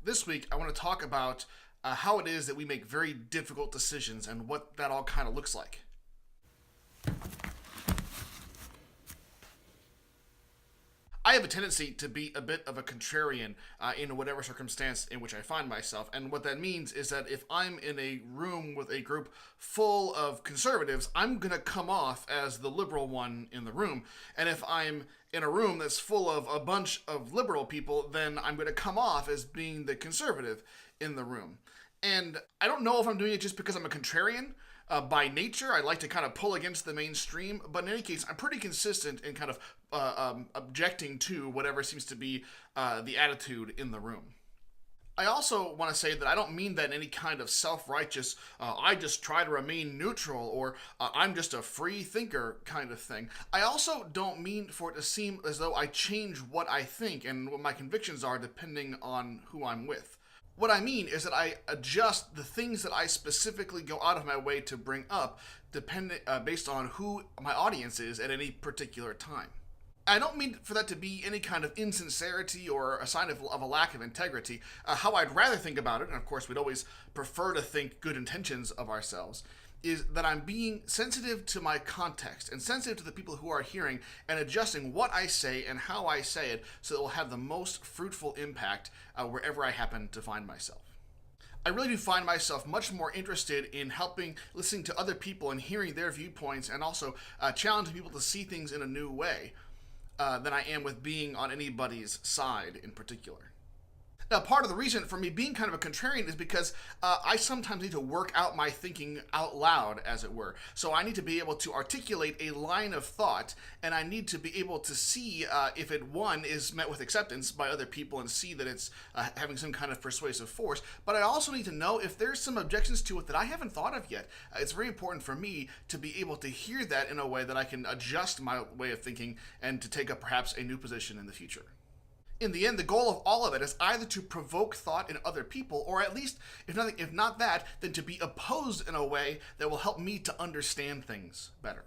This week, I want to talk about how it is that we make very difficult decisions and what that all kind of looks like. I have a tendency to be a bit of a contrarian in whatever circumstance in which I find myself. And what that means is that if I'm in a room with a group full of conservatives, I'm going to come off as the liberal one in the room. And if I'm in a room that's full of a bunch of liberal people, then I'm going to come off as being the conservative in the room. And I don't know if I'm doing it just because I'm a contrarian. By nature, I like to kind of pull against the mainstream, but in any case, I'm pretty consistent in kind of objecting to whatever seems to be the attitude in the room. I also want to say that I don't mean that in any kind of self-righteous, I just try to remain neutral, or I'm just a free thinker kind of thing. I also don't mean for it to seem as though I change what I think and what my convictions are depending on who I'm with. What I mean is that I adjust the things that I specifically go out of my way to bring up, based on who my audience is at any particular time. I don't mean for that to be any kind of insincerity or a sign of a lack of integrity. How I'd rather think about it, and of course we'd always prefer to think good intentions of ourselves, is that I'm being sensitive to my context and sensitive to the people who are hearing and adjusting what I say and how I say it so that it will have the most fruitful impact wherever I happen to find myself. I really do find myself much more interested in listening to other people and hearing their viewpoints, and also challenging people to see things in a new way than I am with being on anybody's side in particular. Now, part of the reason for me being kind of a contrarian is because I sometimes need to work out my thinking out loud, as it were. So I need to be able to articulate a line of thought, and I need to be able to see if it, one, is met with acceptance by other people and see that it's having some kind of persuasive force. But I also need to know if there's some objections to it that I haven't thought of yet. It's very important for me to be able to hear that in a way that I can adjust my way of thinking and to take up perhaps a new position in the future. In the end, the goal of all of it is either to provoke thought in other people, or at least, if not that, then to be opposed in a way that will help me to understand things better.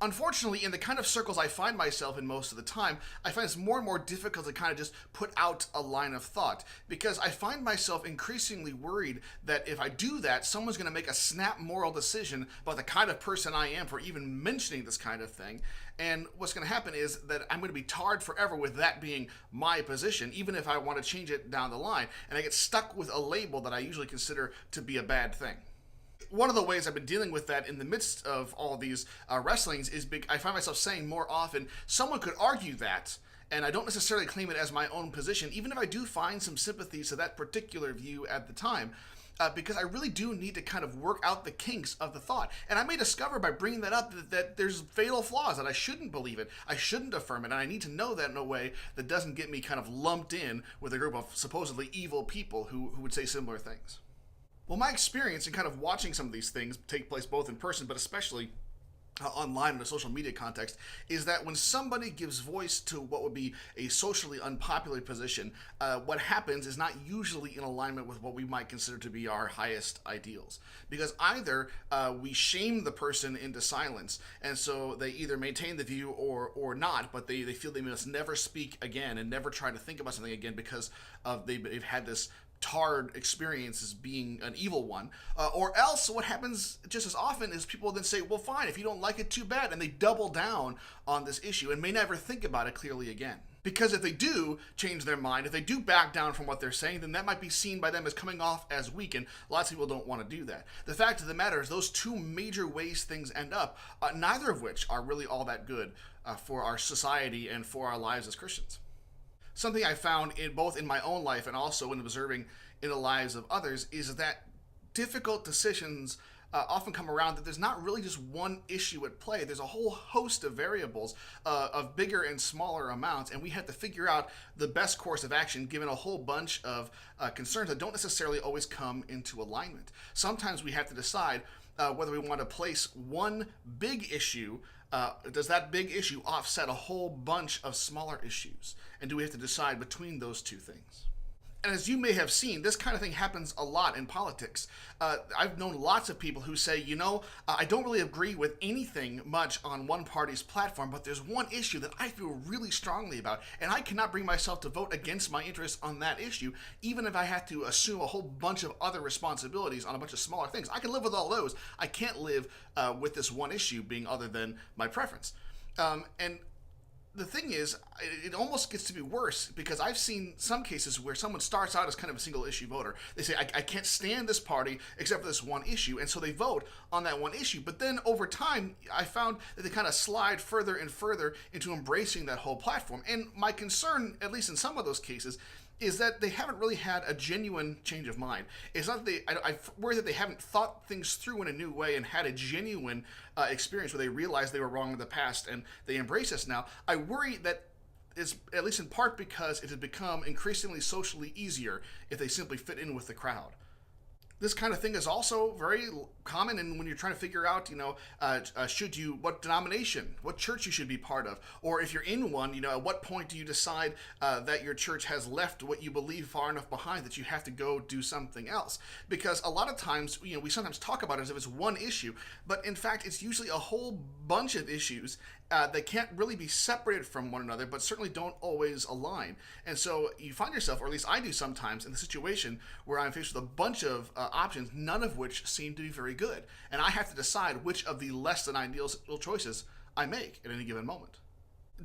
Unfortunately, in the kind of circles I find myself in most of the time, I find it's more and more difficult to kind of just put out a line of thought, because I find myself increasingly worried that if I do that, someone's going to make a snap moral decision about the kind of person I am for even mentioning this kind of thing. And what's going to happen is that I'm going to be tarred forever with that being my position, even if I want to change it down the line. And I get stuck with a label that I usually consider to be a bad thing. One of the ways I've been dealing with that in the midst of all these wrestlings is I find myself saying more often, someone could argue that, and I don't necessarily claim it as my own position, even if I do find some sympathies to that particular view at the time. Because I really do need to kind of work out the kinks of the thought. And I may discover by bringing that up that there's fatal flaws, that I shouldn't believe it, I shouldn't affirm it, and I need to know that in a way that doesn't get me kind of lumped in with a group of supposedly evil people who would say similar things. Well, my experience in kind of watching some of these things take place both in person, but especially online in a social media context, is that when somebody gives voice to what would be a socially unpopular position, what happens is not usually in alignment with what we might consider to be our highest ideals. Because either we shame the person into silence, and so they either maintain the view or not, but they feel they must never speak again and never try to think about something again because they've had this tarred experience as being an evil one, or else what happens just as often is people then say, well, fine, if you don't like it, too bad, and they double down on this issue and may never think about it clearly again. Because if they do change their mind, if they do back down from what they're saying, then that might be seen by them as coming off as weak, and lots of people don't want to do that. The fact of the matter is those two major ways things end up, neither of which are really all that good for our society and for our lives as Christians. Something I found both in my own life and also in observing in the lives of others is that difficult decisions often come around that there's not really just one issue at play. There's a whole host of variables of bigger and smaller amounts, and we have to figure out the best course of action given a whole bunch of concerns that don't necessarily always come into alignment. Sometimes we have to decide whether we want to place one big issue. Does that big issue offset a whole bunch of smaller issues? And do we have to decide between those two things? And as you may have seen, this kind of thing happens a lot in politics. I've known lots of people who say, I don't really agree with anything much on one party's platform, but there's one issue that I feel really strongly about, and I cannot bring myself to vote against my interests on that issue, even if I have to assume a whole bunch of other responsibilities on a bunch of smaller things. I can live with all those. I can't live with this one issue being other than my preference. And the thing is, it almost gets to be worse because I've seen some cases where someone starts out as kind of a single issue voter. They say, I can't stand this party except for this one issue, and so they vote on that one issue. But then over time, I found that they kind of slide further and further into embracing that whole platform. And my concern, at least in some of those cases, is that they haven't really had a genuine change of mind. It's not that I worry that they haven't thought things through in a new way and had a genuine experience where they realized they were wrong in the past and they embrace us now. I worry that it's at least in part because it has become increasingly socially easier if they simply fit in with the crowd. This kind of thing is also very common in when you're trying to figure out, what denomination, what church you should be part of, or if you're in one, at what point do you decide that your church has left what you believe far enough behind that you have to go do something else? Because a lot of times, we sometimes talk about it as if it's one issue, but in fact, it's usually a whole bunch of issues that can't really be separated from one another, but certainly don't always align. And so you find yourself, or at least I do sometimes, in the situation where I'm faced with a bunch of options, none of which seem to be very good. And I have to decide which of the less than ideal choices I make at any given moment.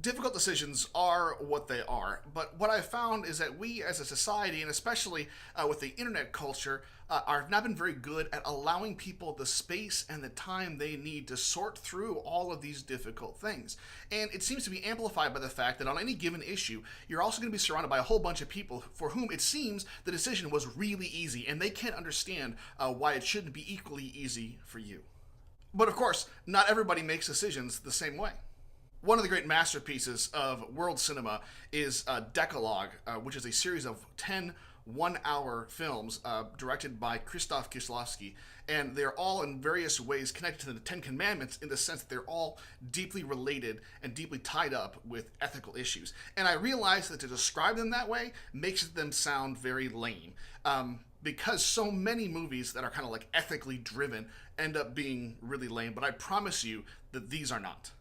Difficult decisions are what they are, but what I've found is that we as a society, and especially with the internet culture, are not been very good at allowing people the space and the time they need to sort through all of these difficult things. And it seems to be amplified by the fact that on any given issue, you're also going to be surrounded by a whole bunch of people for whom it seems the decision was really easy, and they can't understand why it shouldn't be equally easy for you. But of course, not everybody makes decisions the same way. One of the great masterpieces of world cinema is Decalogue, which is a series of 10 one-hour films directed by Krzysztof Kieślowski, and they're all in various ways connected to the Ten Commandments in the sense that they're all deeply related and deeply tied up with ethical issues. And I realize that to describe them that way makes them sound very lame. Because so many movies that are kind of like ethically driven end up being really lame, but I promise you that these are not.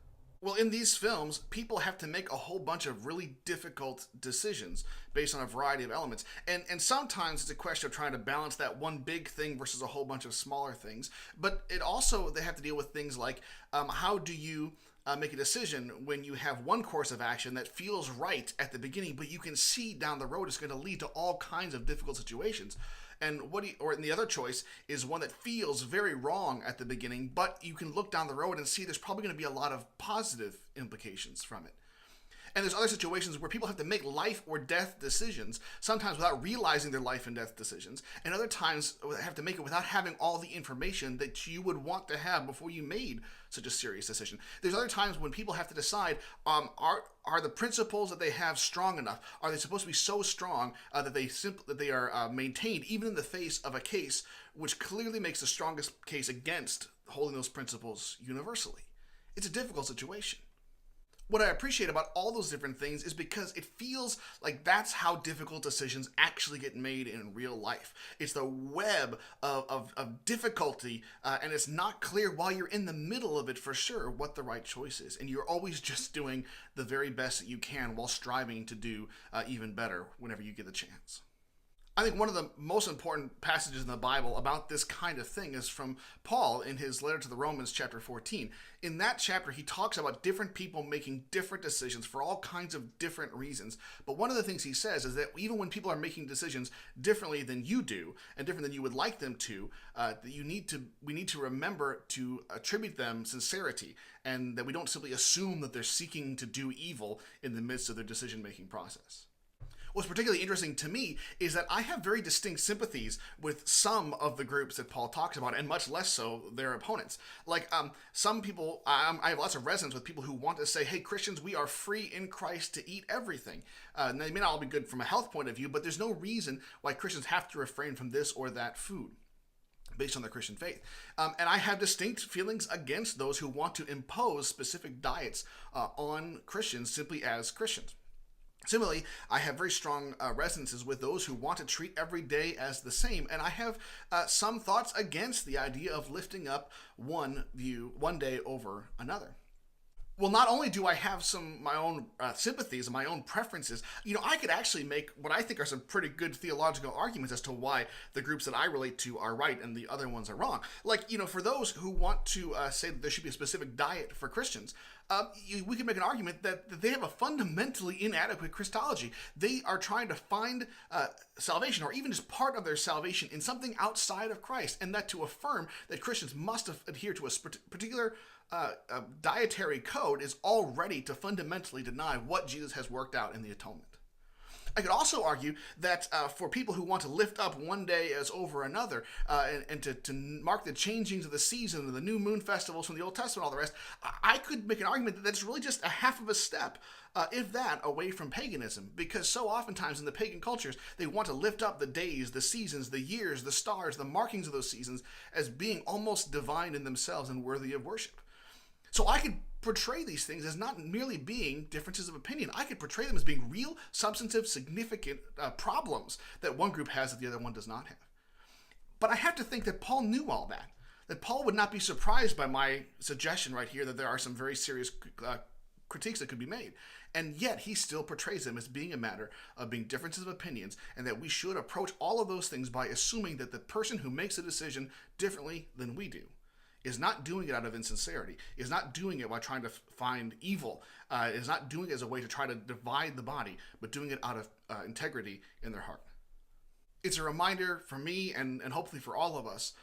Well, in these films, people have to make a whole bunch of really difficult decisions based on a variety of elements. And sometimes it's a question of trying to balance that one big thing versus a whole bunch of smaller things. But it also, they have to deal with things like how do you make a decision when you have one course of action that feels right at the beginning, but you can see down the road it's going to lead to all kinds of difficult situations. And the other choice is one that feels very wrong at the beginning, but you can look down the road and see there's probably going to be a lot of positive implications from it. And there's other situations where people have to make life or death decisions, sometimes without realizing their life and death decisions, and other times have to make it without having all the information that you would want to have before you made such a serious decision. There's other times when people have to decide, are the principles that they have strong enough? Are they supposed to be so strong that they are maintained even in the face of a case which clearly makes the strongest case against holding those principles universally? It's a difficult situation. What I appreciate about all those different things is because it feels like that's how difficult decisions actually get made in real life. It's the web of difficulty, and it's not clear while you're in the middle of it for sure what the right choice is. And you're always just doing the very best that you can while striving to do even better whenever you get the chance. I think one of the most important passages in the Bible about this kind of thing is from Paul in his letter to the Romans, chapter 14. In that chapter, he talks about different people making different decisions for all kinds of different reasons. But one of the things he says is that even when people are making decisions differently than you do, and different than you would like them to, that we need to remember to attribute them sincerity, and that we don't simply assume that they're seeking to do evil in the midst of their decision-making process. What's particularly interesting to me is that I have very distinct sympathies with some of the groups that Paul talks about, and much less so their opponents. Like some people, I have lots of resonance with people who want to say, hey, Christians, we are free in Christ to eat everything. Now, they may not all be good from a health point of view, but there's no reason why Christians have to refrain from this or that food based on their Christian faith. And I have distinct feelings against those who want to impose specific diets on Christians simply as Christians. Similarly, I have very strong resonances with those who want to treat every day as the same, and I have some thoughts against the idea of lifting up one view, one day over another. Well, not only do I have some my own sympathies and my own preferences, I could actually make what I think are some pretty good theological arguments as to why the groups that I relate to are right and the other ones are wrong. Like, for those who want to say that there should be a specific diet for Christians, we can make an argument that they have a fundamentally inadequate Christology. They are trying to find salvation, or even just part of their salvation, in something outside of Christ, and that to affirm that Christians must adhere to a particular dietary code is already to fundamentally deny what Jesus has worked out in the atonement. I could also argue that for people who want to lift up one day as over another and to mark the changings of the season and the new moon festivals from the Old Testament and all the rest, I could make an argument that that's really just a half of a step, if that, away from paganism. Because so oftentimes in the pagan cultures, they want to lift up the days, the seasons, the years, the stars, the markings of those seasons as being almost divine in themselves and worthy of worship. So I could portray these things as not merely being differences of opinion. I could portray them as being real, substantive, significant problems that one group has that the other one does not have. But I have to think that Paul knew all that Paul would not be surprised by my suggestion right here that there are some very serious critiques that could be made. And yet he still portrays them as being a matter of being differences of opinions, and that we should approach all of those things by assuming that the person who makes a decision differently than we do is not doing it out of insincerity, is not doing it while trying to find evil, is not doing it as a way to try to divide the body, but doing it out of integrity in their heart. It's a reminder for me, and hopefully for all of us,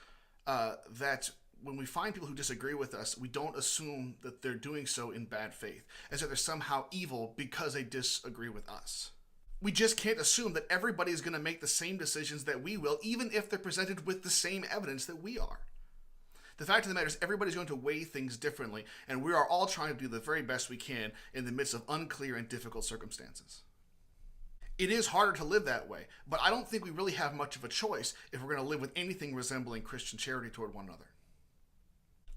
that when we find people who disagree with us, we don't assume that they're doing so in bad faith, as if they're somehow evil because they disagree with us. We just can't assume that everybody is going to make the same decisions that we will, even if they're presented with the same evidence that we are. The fact of the matter is everybody's going to weigh things differently, and we are all trying to do the very best we can in the midst of unclear and difficult circumstances. It is harder to live that way, but I don't think we really have much of a choice if we're going to live with anything resembling Christian charity toward one another.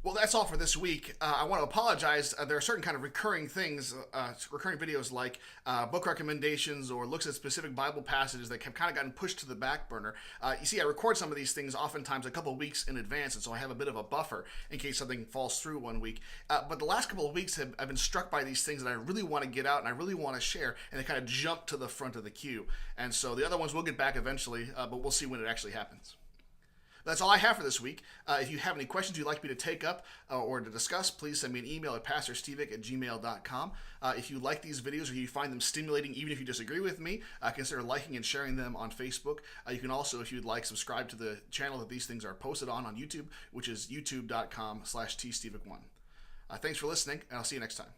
Well, that's all for this week. I want to apologize. There are certain kind of recurring things, recurring videos like book recommendations or looks at specific Bible passages that have kind of gotten pushed to the back burner. You see, I record some of these things oftentimes a couple of weeks in advance, and so I have a bit of a buffer in case something falls through one week. But the last couple of weeks I've been struck by these things that I really want to get out and I really want to share, and they kind of jump to the front of the queue. And so the other ones will get back eventually, but we'll see when it actually happens. That's all I have for this week. If you have any questions you'd like me to take up or to discuss, please send me an email at pastorstevic@gmail.com. If you like these videos or you find them stimulating, even if you disagree with me, consider liking and sharing them on Facebook. You can also, if you'd like, subscribe to the channel that these things are posted on YouTube, which is youtube.com/tstevic1. Thanks for listening, and I'll see you next time.